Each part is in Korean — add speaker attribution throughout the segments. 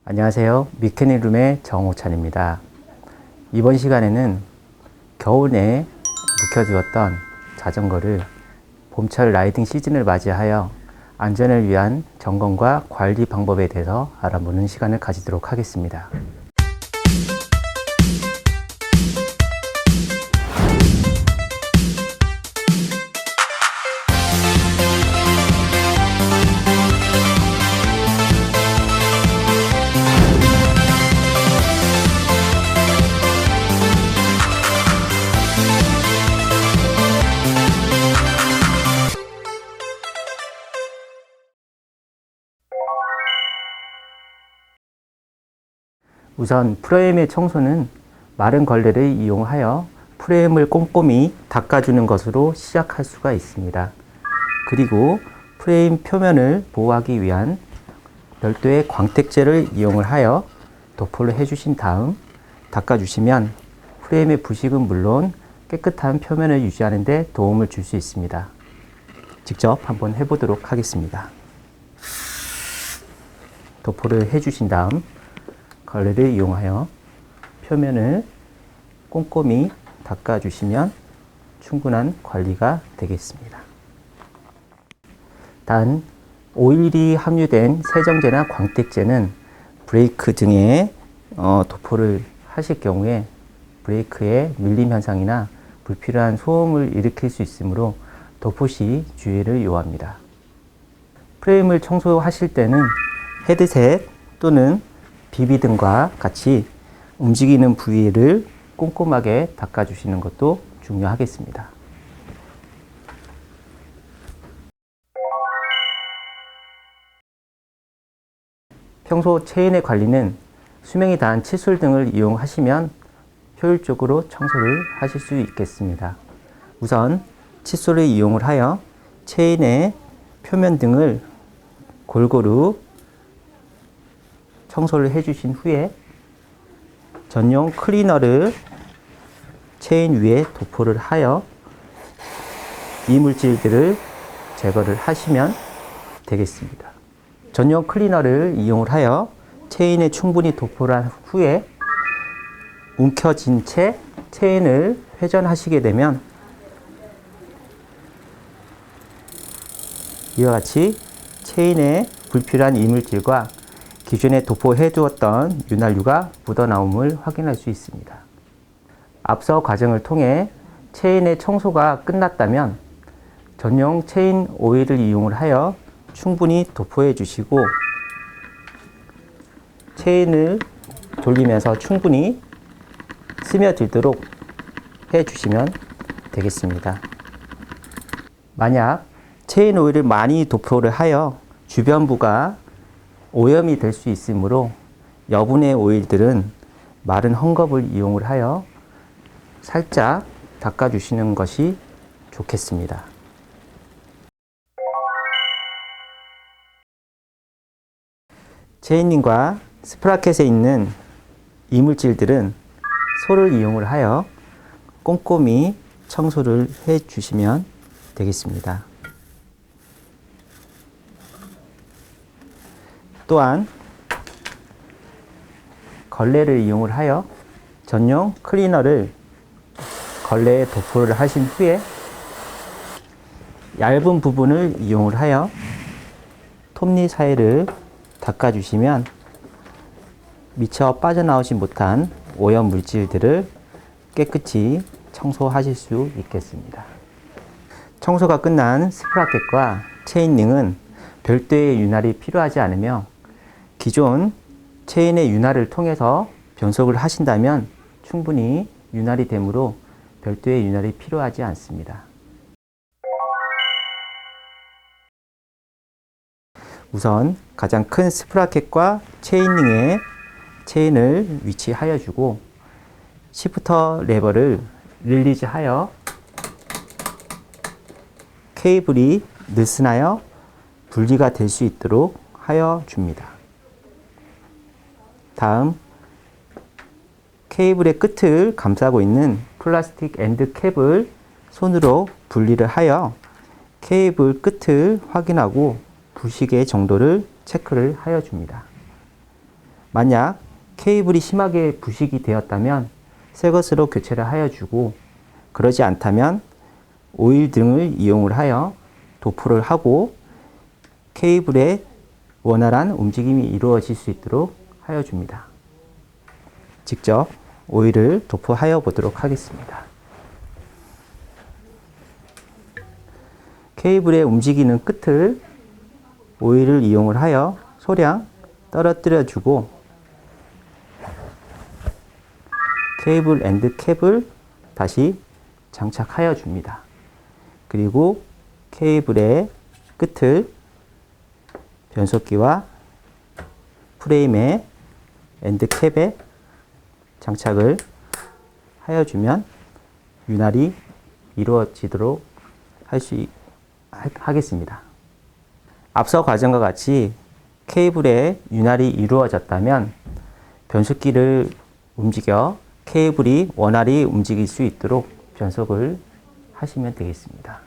Speaker 1: 안녕하세요. 미케닉룸의 정호찬입니다. 이번 시간에는 겨울 내에 묵혀두었던 자전거를 봄철 라이딩 시즌을 맞이하여 안전을 위한 점검과 관리 방법에 대해서 알아보는 시간을 가지도록 하겠습니다. 우선 프레임의 청소는 마른 걸레를 이용하여 프레임을 꼼꼼히 닦아주는 것으로 시작할 수가 있습니다. 그리고 프레임 표면을 보호하기 위한 별도의 광택제를 이용을 하여 도포를 해주신 다음 닦아주시면 프레임의 부식은 물론 깨끗한 표면을 유지하는 데 도움을 줄 수 있습니다. 직접 한번 해보도록 하겠습니다. 도포를 해주신 다음 걸레를 이용하여 표면을 꼼꼼히 닦아주시면 충분한 관리가 되겠습니다. 단, 오일이 함유된 세정제나 광택제는 브레이크 등에 도포를 하실 경우에 브레이크의 밀림 현상이나 불필요한 소음을 일으킬 수 있으므로 도포 시 주의를 요합니다. 프레임을 청소하실 때는 헤드셋 또는 비비등과 같이 움직이는 부위를 꼼꼼하게 닦아주시는 것도 중요하겠습니다. 평소 체인의 관리는 수명이 다한 칫솔 등을 이용하시면 효율적으로 청소를 하실 수 있겠습니다. 우선 칫솔을 이용을 하여 체인의 표면 등을 골고루 청소를 해주신 후에 전용 클리너를 체인 위에 도포를 하여 이물질들을 제거를 하시면 되겠습니다. 전용 클리너를 이용을 하여 체인에 충분히 도포를 한 후에 움켜쥔 채 체인을 회전하시게 되면 이와 같이 체인에 불필요한 이물질과 기존에 도포해 두었던 윤활유가 묻어나옴을 확인할 수 있습니다. 앞서 과정을 통해 체인의 청소가 끝났다면 전용 체인 오일을 이용을 하여 충분히 도포해 주시고 체인을 돌리면서 충분히 스며들도록 해 주시면 되겠습니다. 만약 체인 오일을 많이 도포를 하여 주변부가 오염이 될 수 있으므로 여분의 오일들은 마른 헝겊을 이용을 하여 살짝 닦아주시는 것이 좋겠습니다. 체인링과 스프라켓에 있는 이물질들은 소를 이용을 하여 꼼꼼히 청소를 해 주시면 되겠습니다. 또한 걸레를 이용을 하여 전용 클리너를 걸레에 도포를 하신 후에 얇은 부분을 이용을 하여 톱니 사이를 닦아주시면 미처 빠져나오지 못한 오염 물질들을 깨끗이 청소하실 수 있겠습니다. 청소가 끝난 스프라켓과 체인링은 별도의 윤활이 필요하지 않으며 기존 체인의 윤활을 통해서 변속을 하신다면 충분히 윤활이 되므로 별도의 윤활이 필요하지 않습니다. 우선 가장 큰 스프라켓과 체인링에 체인을 위치하여 주고 시프터 레버를 릴리즈하여 케이블이 느슨하여 분리가 될 수 있도록 하여 줍니다. 다음 케이블의 끝을 감싸고 있는 플라스틱 엔드 캡을 손으로 분리를 하여 케이블 끝을 확인하고 부식의 정도를 체크를 하여 줍니다. 만약 케이블이 심하게 부식이 되었다면 새 것으로 교체를 하여 주고, 그러지 않다면 오일 등을 이용을 하여 도포를 하고 케이블의 원활한 움직임이 이루어질 수 있도록 하여 줍니다. 직접 오일을 도포하여 보도록 하겠습니다. 케이블의 움직이는 끝을 오일을 이용을 하여 소량 떨어뜨려 주고 케이블 앤드 캡을 다시 장착하여 줍니다. 그리고 케이블의 끝을 변속기와 프레임의 앤드 캡에 장착을 하여 주면 윤활이 이루어지도록 하겠습니다. 앞서 과정과 같이 케이블에 윤활이 이루어졌다면 변속기를 움직여 케이블이 원활히 움직일 수 있도록 변속을 하시면 되겠습니다.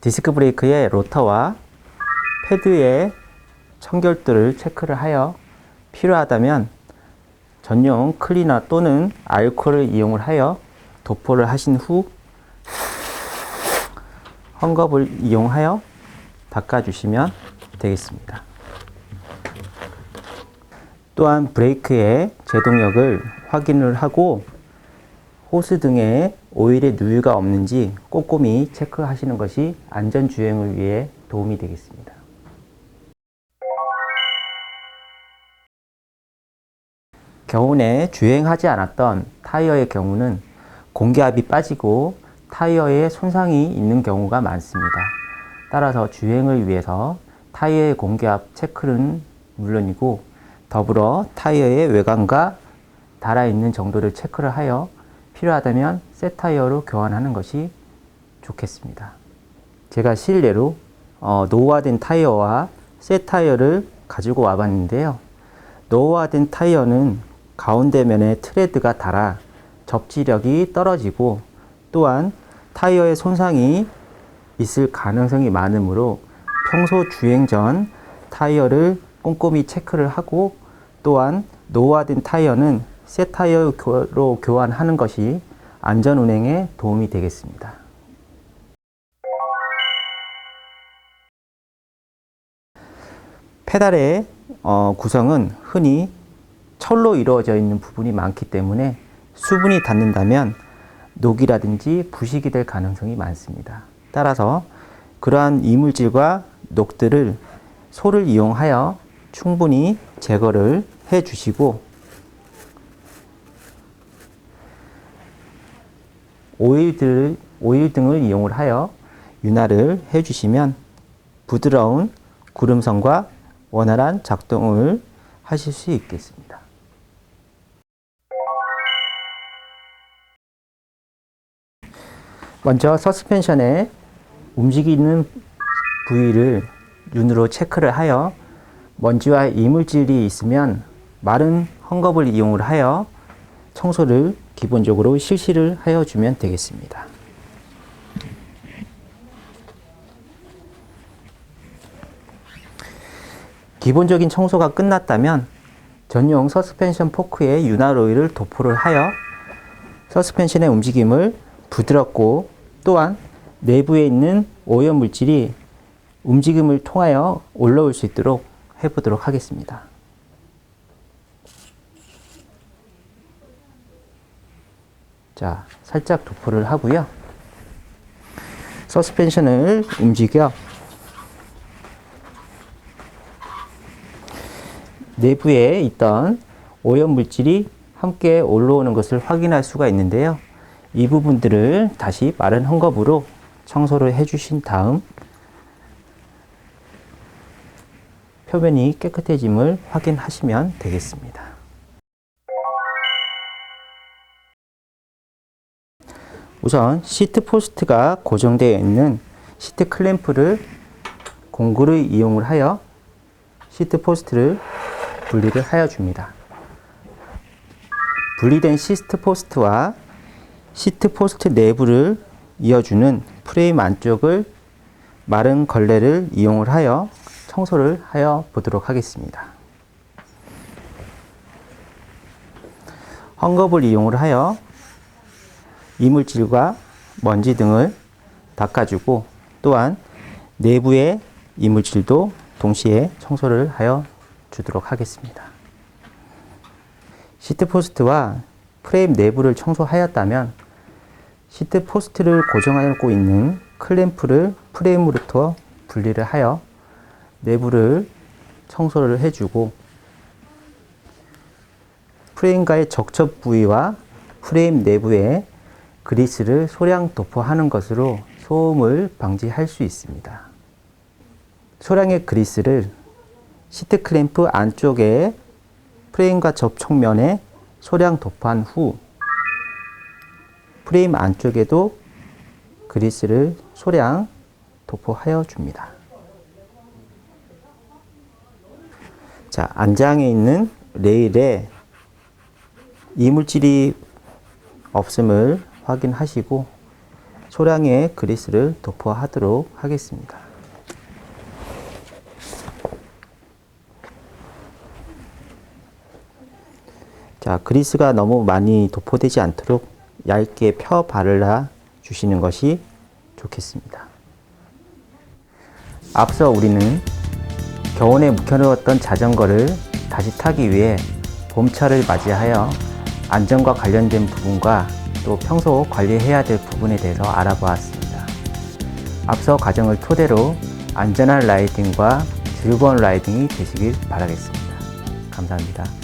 Speaker 1: 디스크 브레이크의 로터와 패드의 청결도를 체크를 하여 필요하다면 전용 클리너 또는 알코올을 이용을 하여 도포를 하신 후 헝겊을 이용하여 닦아주시면 되겠습니다. 또한 브레이크의 제동력을 확인을 하고 호스 등에 오일의 누유가 없는지 꼼꼼히 체크하시는 것이 안전주행을 위해 도움이 되겠습니다. 겨우내 주행하지 않았던 타이어의 경우는 공기압이 빠지고 타이어에 손상이 있는 경우가 많습니다. 따라서 주행을 위해서 타이어의 공기압 체크는 물론이고 더불어 타이어의 외관과 달아있는 정도를 체크를 하여 필요하다면 새 타이어로 교환하는 것이 좋겠습니다. 제가 실례로 노후화된 타이어와 새 타이어를 가지고 와봤는데요. 노후화된 타이어는 가운데 면에 트레드가 닳아 접지력이 떨어지고 또한 타이어의 손상이 있을 가능성이 많으므로 평소 주행 전 타이어를 꼼꼼히 체크를 하고 또한 노후화된 타이어는 새 타이어로 교환하는 것이 안전 운행에 도움이 되겠습니다. 페달의 구성은 흔히 철로 이루어져 있는 부분이 많기 때문에 수분이 닿는다면 녹이라든지 부식이 될 가능성이 많습니다. 따라서 그러한 이물질과 녹들을 소를 이용하여 충분히 제거를 해 주시고 오일 등을 이용을 하여 윤활을 해 주시면 부드러운 구름선과 원활한 작동을 하실 수 있겠습니다. 먼저 서스펜션의 움직이는 부위를 눈으로 체크를 하여 먼지와 이물질이 있으면 마른 헝겊을 이용을 하여 청소를 기본적으로 실시를 하여 주면 되겠습니다. 기본적인 청소가 끝났다면 전용 서스펜션 포크에 윤활 오일을 도포를 하여 서스펜션의 움직임을 부드럽고 또한 내부에 있는 오염 물질이 움직임을 통하여 올라올 수 있도록 해보도록 하겠습니다. 자, 살짝 도포를 하고요. 서스펜션을 움직여 내부에 있던 오염 물질이 함께 올라오는 것을 확인할 수가 있는데요. 이 부분들을 다시 마른 헝겊으로 청소를 해주신 다음 표면이 깨끗해짐을 확인하시면 되겠습니다. 우선 시트 포스트가 고정되어 있는 시트 클램프를 공구를 이용을 하여 시트 포스트를 분리를 하여 줍니다. 분리된 시트 포스트와 시트 포스트 내부를 이어주는 프레임 안쪽을 마른 걸레를 이용을 하여 청소를 하여 보도록 하겠습니다. 헝겊을 이용을 하여 이물질과 먼지 등을 닦아주고, 또한 내부의 이물질도 동시에 청소를 하여 주도록 하겠습니다. 시트 포스트와 프레임 내부를 청소하였다면 시트 포스트를 고정하고 있는 클램프를 프레임으로부터 분리를 하여 내부를 청소를 해주고, 프레임과의 접촉 부위와 프레임 내부에 그리스를 소량 도포하는 것으로 소음을 방지할 수 있습니다. 소량의 그리스를 시트 클램프 안쪽에 프레임과 접촉면에 소량 도포한 후 프레임 안쪽에도 그리스를 소량 도포하여 줍니다. 자, 안장에 있는 레일에 이물질이 없음을 확인하시고 소량의 그리스를 도포하도록 하겠습니다. 자, 그리스가 너무 많이 도포되지 않도록 얇게 펴 발라 주시는 것이 좋겠습니다. 앞서 우리는 겨울에 묵혀놓았던 자전거를 다시 타기 위해 봄철을 맞이하여 안전과 관련된 부분과 또 평소 관리해야 될 부분에 대해서 알아보았습니다. 앞서 과정을 토대로 안전한 라이딩과 즐거운 라이딩이 되시길 바라겠습니다. 감사합니다.